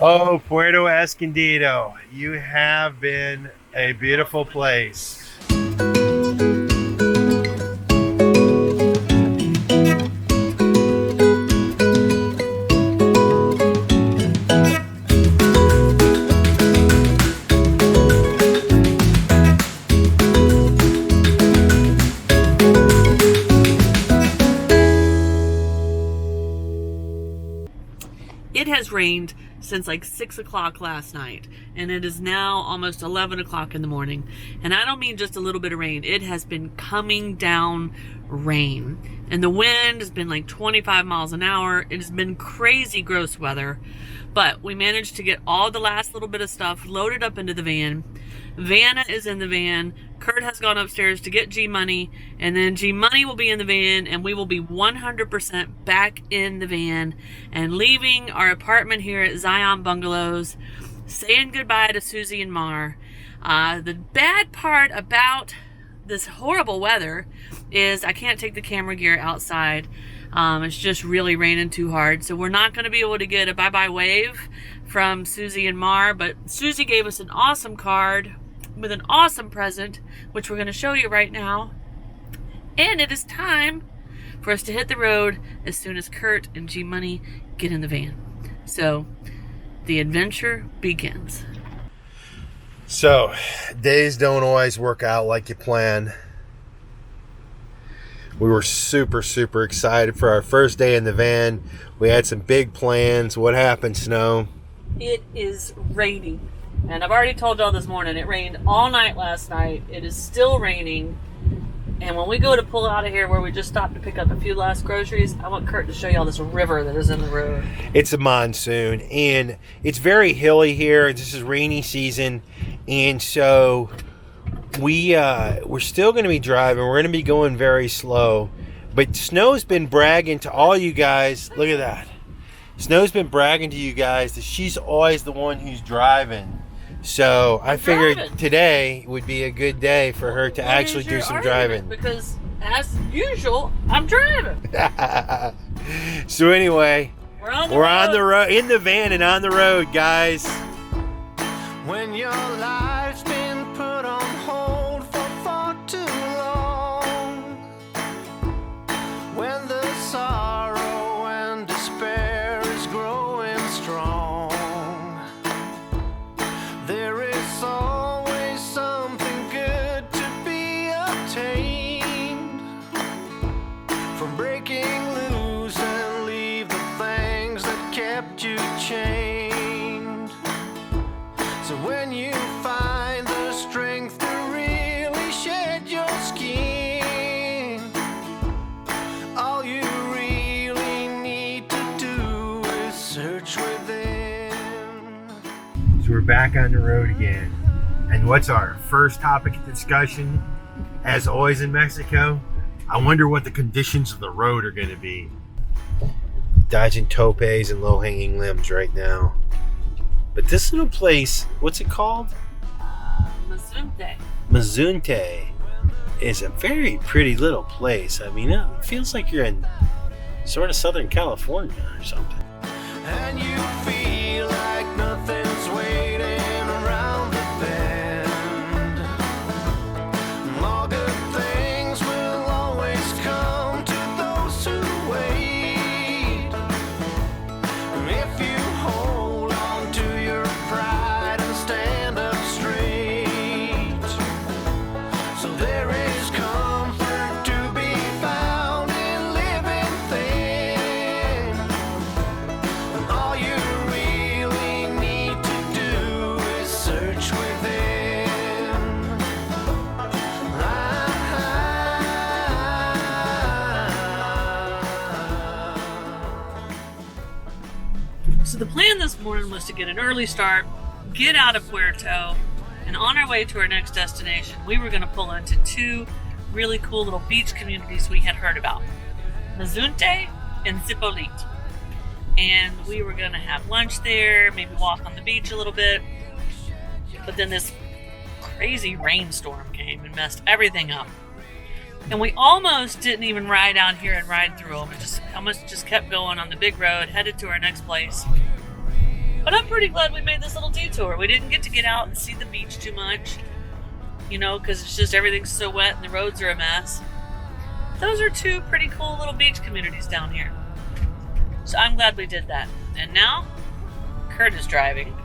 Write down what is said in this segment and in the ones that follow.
Oh, Puerto Escondido, you have been a beautiful place. It has rained since like 6 o'clock last night, and it is now almost 11 o'clock in the morning. And I don't mean just a little bit of rain. It has been coming down rain, and the wind has been like 25 miles an hour. It has been crazy gross weather, but we managed to get all the last little bit of stuff loaded up into the van. Vanna is in the van. Curt has gone upstairs to get G Money, and then G Money will be in the van, and we will be 100% back in the van and leaving our apartment here at Zion Bungalows, saying goodbye to Susie and Mar. The bad part about this horrible weather is I can't take the camera gear outside. It's just really raining too hard, so we're not going to be able to get a bye-bye wave from Susie and Mar, but Susie gave us an awesome card with an awesome present, which we're going to show you right now. And it is time for us to hit the road as soon as Curt and G Money get in the van. So the adventure begins. So, days don't always work out like you plan. We were super excited for our first day in the van. We had some big plans. What happened, Snow? It is raining. And I've already told y'all this morning, it rained all night last night. It is still raining. And when we go to pull out of here where we just stopped to pick up a few last groceries, I want Curt to show y'all this river that is in the road. It's a monsoon, and it's very hilly here. This is rainy season, and so we're still going to be driving. We're going to be going very slow. But Snow's been bragging to all you guys. Look at that. Snow's been bragging to you guys that she's always the one who's driving. So I figured today would be a good day for her to actually do some driving. Because, as usual, I'm driving. So anyway, we're on the road, in the van and on the road, guys. When your life's been put on hold for far too long, when the sorrow and despair is growing strong, there is always something good to be obtained from breaking loose and leave the things that kept you chained. So when you find the strength to really shed your skin, all you really need to do is search within. So we're back on the road again. And what's our first topic of discussion? As always in Mexico, I wonder what the conditions of the road are going to be. Dodging topes and low-hanging limbs right now. But this little place, what's it called? Mazunte. Mazunte is a very pretty little place. I mean, it feels like you're in sort of Southern California or something. And you feel like nothing's waiting around the bend. All good things will always come to those who wait. And if you hold on to your pride and stand up straight, so there is comfort to be found in living thin. And all you really need to do is search within. So the plan this morning was to get an early start, get out of Puerto, and on our way to our next destination, we were going to pull into two really cool little beach communities we had heard about, Mazunte and Zipolite. And we were going to have lunch there, maybe walk on the beach a little bit. But then this crazy rainstorm came and messed everything up. And we almost didn't even ride out here and ride through them. It just almost just kept going on the big road, headed to our next place. But I'm pretty glad we made this little detour. We didn't get out and see the beach too much, because it's just everything's so wet and the roads are a mess. Those are two pretty cool little beach communities down here. So I'm glad we did that. And now, Curt is driving.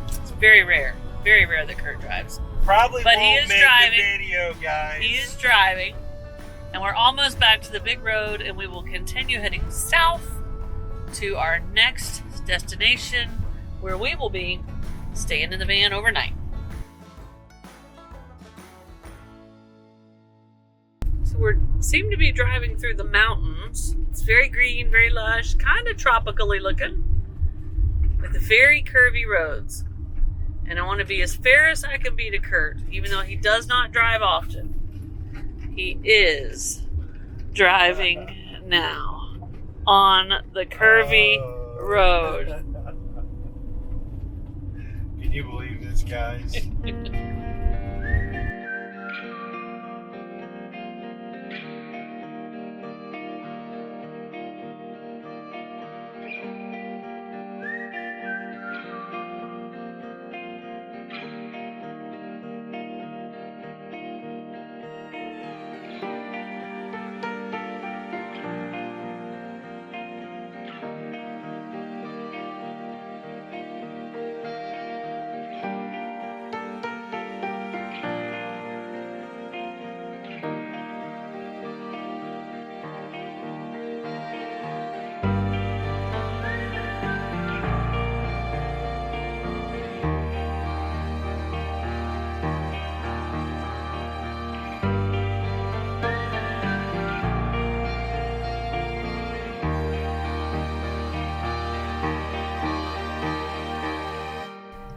It's very rare that Curt drives. Probably But won't he is make driving. the video, guys. He is driving. And we're almost back to the big road, and we will continue heading south to our next destination, where we will be staying in the van overnight. So we seem to be driving through the mountains. It's very green, very lush, kind of tropically looking, with very curvy roads. And I want to be as fair as I can be to Curt, even though he does not drive often. He is driving now on the curvy road. Can you believe this, guys?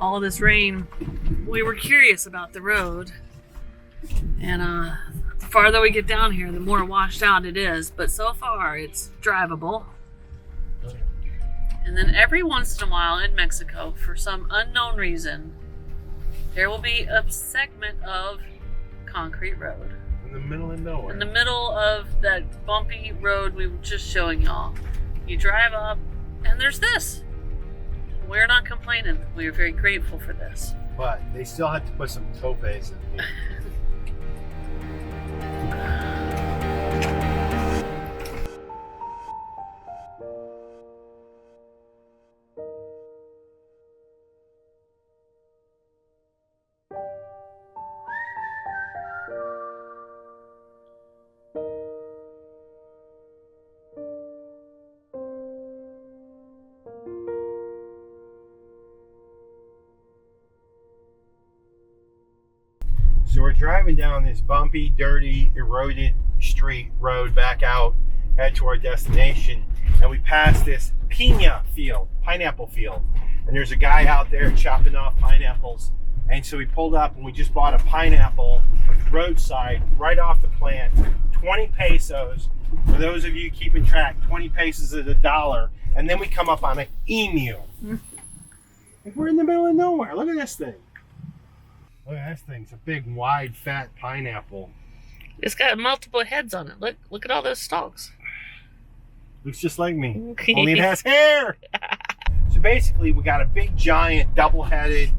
All this rain, we were curious about the road, and the farther we get down here, the more washed out it is, but so far it's drivable. And then every once in a while in Mexico, for some unknown reason, there will be a segment of concrete road In the middle of nowhere. in the middle of that bumpy road we were just showing y'all. You drive up and there's this. We're not complaining. We are very grateful for this. But they still have to put some topes in here. So we're driving down this bumpy, dirty, eroded street road back out, head to our destination, and we pass this pineapple field, and there's a guy out there chopping off pineapples, and so we pulled up and we just bought a pineapple roadside right off the plant, 20 pesos. For those of you keeping track, 20 pesos is $1, and then we come up on an emu. We're in the middle of nowhere. Look at this thing. Look at this thing. It's a big, wide, fat pineapple. It's got multiple heads on it. Look at all those stalks. Looks just like me. Only it has hair. So basically, we got a big, giant, double-headed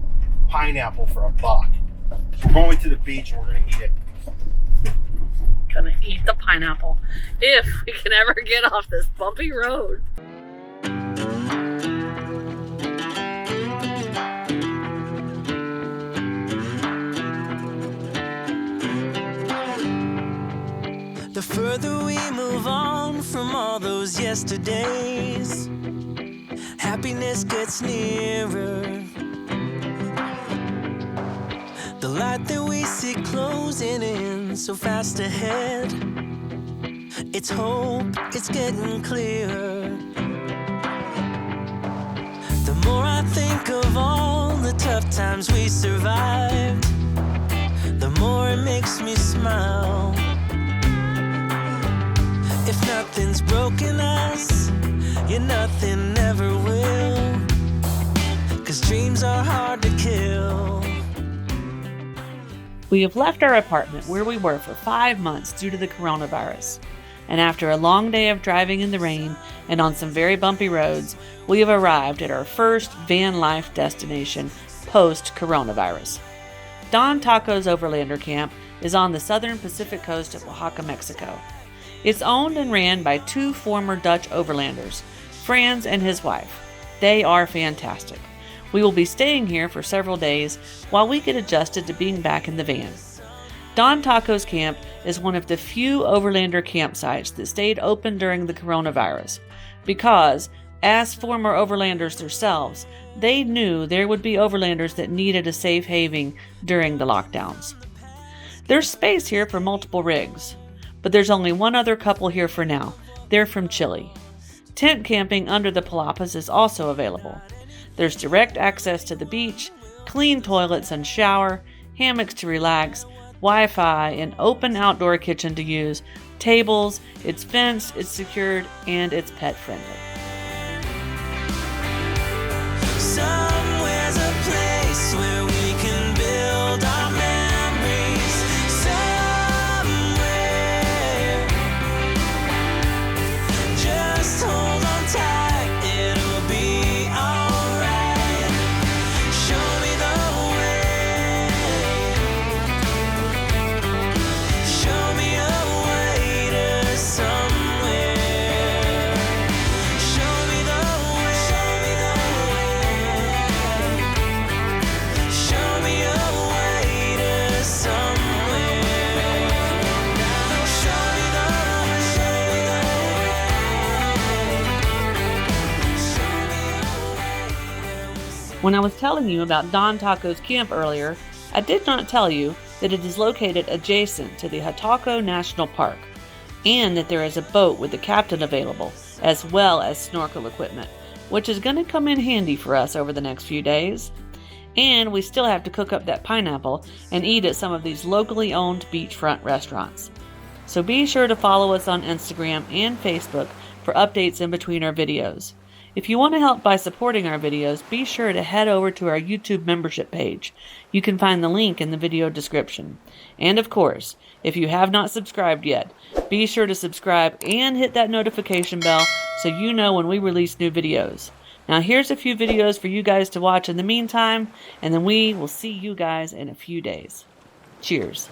pineapple for $1. So we're going to the beach and we're going to eat it. Gonna eat the pineapple if we can ever get off this bumpy road. The further we move on from all those yesterdays, happiness gets nearer. The light that we see closing in so fast ahead, it's hope, it's getting clearer. The more I think of all the tough times we survived, the more it makes me smile. If nothing's broken us, yeah, nothing never will. 'Cause dreams are hard to kill. We have left our apartment where we were for 5 months due to the coronavirus. and after a long day of driving in the rain and on some very bumpy roads, we have arrived at our first van life destination post-coronavirus. Don Taco's Overlander Camp is on the southern Pacific coast of Oaxaca, Mexico. It's owned and ran by 2 former Dutch overlanders, Franz and his wife. They are fantastic. We will be staying here for several days while we get adjusted to being back in the van. Don Taco's camp is one of the few overlander campsites that stayed open during the coronavirus because, as former overlanders themselves, they knew there would be overlanders that needed a safe haven during the lockdowns. There's space here for multiple rigs, but there's only one other couple here for now. They're from Chile. Tent camping under the palapas is also available. There's direct access to the beach, clean toilets and shower, hammocks to relax, Wi-Fi, an open outdoor kitchen to use, tables, it's fenced, it's secured, and it's pet friendly. Somewhere's a place where we can build our memories. Somewhere. Just hold on tight, it'll be alright. Show me the way. Show me a way to somewhere. Show me the way. Show me the way. Show me a way to somewhere. Now show me the way. Show me the way. When I was telling you about Don Taco's camp earlier, I did not tell you that it is located adjacent to the Hataco National Park, and that there is a boat with the captain available, as well as snorkel equipment, which is going to come in handy for us over the next few days. And we still have to cook up that pineapple and eat at some of these locally owned beachfront restaurants. So be sure to follow us on Instagram and Facebook for updates in between our videos. If you want to help by supporting our videos, be sure to head over to our YouTube membership page. You can find the link in the video description. And of course, if you have not subscribed yet, be sure to subscribe and hit that notification bell so you know when we release new videos. Now here's a few videos for you guys to watch in the meantime, and then we will see you guys in a few days. Cheers.